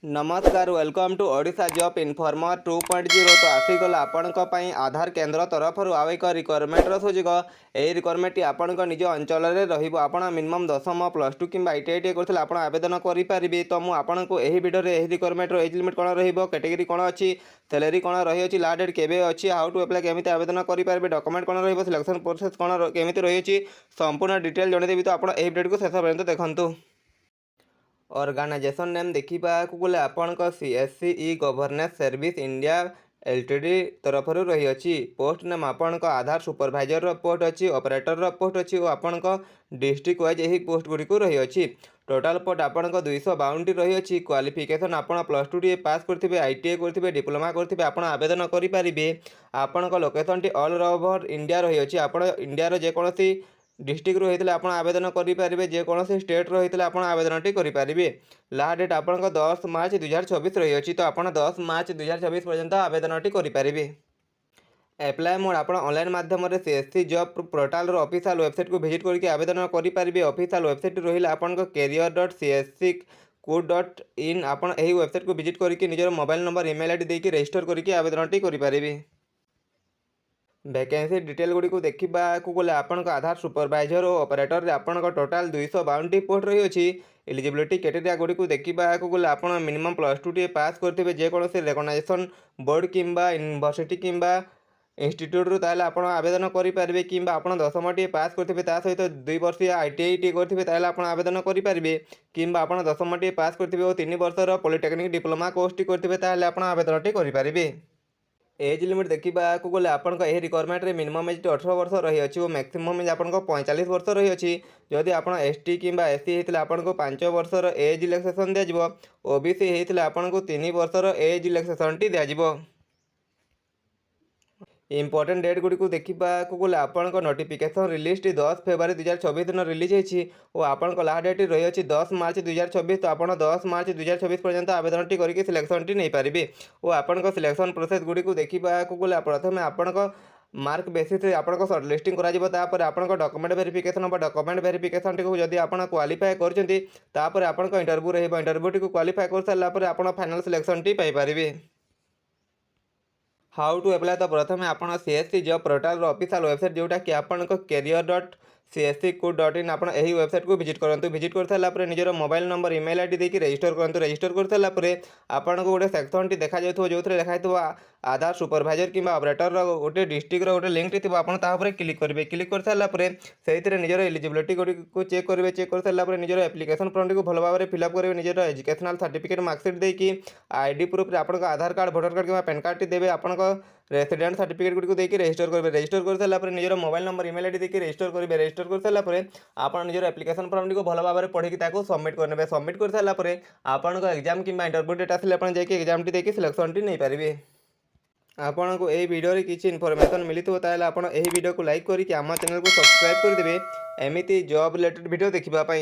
नमस्कार welcome to Odisha job informer 2.0 तो आसीगला आपण आधार केन्द्र तरफ आउ एक रिक्वायरमेंटर सुझिक यही रिक्वायरमेंट आपण निज अंचल आपण मिनिमम 10 प्लस टू कि ITI करते आप आवेदन करेंगे। तो मुझे यही भिडियो यही रिक्वायरमेंट एज लिमिट कौन रैटेगरी कौन अच्छी सैलरी कौन रही लास्ट डेट केवे अच्छी हाउ टू अप्लाई केमी आवेदन करेंगे डॉक्यूमेंट कौन रिलेक्शन प्रोसेस कौन केमी रही संपूर्ण डिटेल जनईदेवी। तो आप भिडियो को शेष पर्यंत देखूँ। ऑर्गेनाइजेशन नेम देखा गले आपण CSC e governance service India LTD तरफ रही अच्छी पोस्ट नेम आपण आधार सुपरभाइजर पोस्ट अच्छी ऑपरेटर पोस्ट अच्छी और आपण डिस्ट्रिक्ट वाइज यही पोस्ट गुड़िक रही अच्छी टोटाल पोस्ट आपण 252 रही अच्छी क्वालिफिकेशन आपण प्लस टू पास करेंगे ITI करेंगे डिप्लोमा करेंगे आप आवेदन करेंगे। आपण location T all over India रही अच्छी आप इंडिया जेकोसी डिस्ट्रिक्ट होता आप आवेदन करेंगे जेकोसी स्टेट होता आप आवेदन करेंगे। लास्ट डेट आप 10 मार्च 2024 रही अच्छी तो आप 10 मार्च 2024 पर्यंत आवेदन करेंगे। एप्लाय मोड आप ऑनलाइन माध्यम CSC job portal official website को विजिट करके आवेदन करेंगे। ऑफिशियल वेबसाइट रही आपन career.csc.co.in आप वेबसाइट को विजिट करके निजर मोबाइल नंबर ईमेल ID देके रजिस्टर करके आवेदन करेंगे। वैकेंसी डिटेल गुड़ी को देखा गले आपण आधार सुपरभाइजर और ऑपरेटर आपण टोटाल 252 पोस्ट रही अच्छी। एलिजिबिलिटी क्राइटेरिया गुड़ी को देखा गले आप मिनिमम प्लस टू पास करेंगे जेकोसी रिकग्नाइजेशन बोर्ड कि यूनिवर्सिटी कि इंस्टीट्यूट ताल आप आवेदन करेंगे कि आप 10 पास करेंगे सहित 2 वर्ष ITI करेंगे आप आवेदन करेंगे कि आप 10 पास करेंगे और 3 वर्षर पॉलिटेक्निक डिप्लोमा कोर्स करेंगे आप आवेदन करेंगे। एज लिमिट देखा गले आपण रिक्वायरमेंट रे मिनिमम एज 18 वर्ष रही अच्छी और मैक्सिमम एज आपन 45 वर्ष रही अच्छी। जदि आप ST कि SC होते आपको 5 वर्षर एज रिलैक्सेशन दिज्व OBC होते आपको 3 वर्षर एज रिलैक्सेशन टी दिज्व। इंपोर्टेंट डेट गुड़ी को देखा गले आपण नोटिफिकेशन रिलीज 10 फेब्रुआरी 2024 दिन रिलीज होती और आपण लास्ट डेट रही अच्छी 10 मार्च 2024 तो आप 10 मार्च 2024 पर्यंत आवेदन टी करके सिलेक्शन टी नहीं पारे। और आपण सिलेक्शन प्रोसेस गुड़ी को देखा गले प्रथम आपण मार्क बेसिस आपको सर्ट लिस्टिंग करापर आप डॉक्यूमेंट वेरिफिकेशन हम डॉक्यूमेंट वेरिफिकेशन टी जब आप क्वालिफाई कर इंटरव्यू रही इंटरव्यू टी क्वालिफाई कर सारापर आप फाइनल सिलेक्शन टी पाइपर। हाउ टू अप्लाई तो प्रथम आप CSC job portal official website जोटा कि आपण career.csc.co.in आप वेबसाइट को विजिट करूँ। विजिट कर सारापर निजर मोबाइल नंबर ईमेल ID देके रजिस्टर करूँ। रजिस्टर कर सारापर आपको गोटे सेक्शन टी देखा जो लिखा आधार सुपरभाइजर कि ऑपरेटर गोटे डिस्ट्रिक्ट गोटे लिंक थी आपरे क्लिक करेंगे। क्लिक कर सारापर से निजर एलिजिबिलिटी को चेक करेंगे। चेक कर सारापर निजर एप्लिकेशन फॉर्म को भल भाव फिलअप करेंगे। निजर एजुकेशनल सर्टिफिकेट मार्कशीट देकी ID प्रूफ आप आधार कार्ड भोटर कार्ड कि पैन कार्ड देवे आप रेसिडेंट सर्टिफिकेट गुड़ी को देके रजिस्टर करेंगे। रजिस्टर कर सारापर निजर मोबाइल नंबर ईमेल ID देके रजिस्टर करेंगे। रजिस्टर कर सारापर आप निजर एप्लिकेशन फॉर्म को भल भाव पढ़ी सबमिट करेंगे। सबमिट कर सारापर आपन एग्जाम कि इंटरव्यू डेट आसे आप एग्जाम टी देके सिलेक्शन टी नहीं पारे। आपन को यही वीडियो रे किसी इनफॉरमेशन मिली तो आप वीडियो को लाइक करके आम चैनल को सब्सक्राइब करदे एमती जॉब रिलेटेड वीडियो देखा।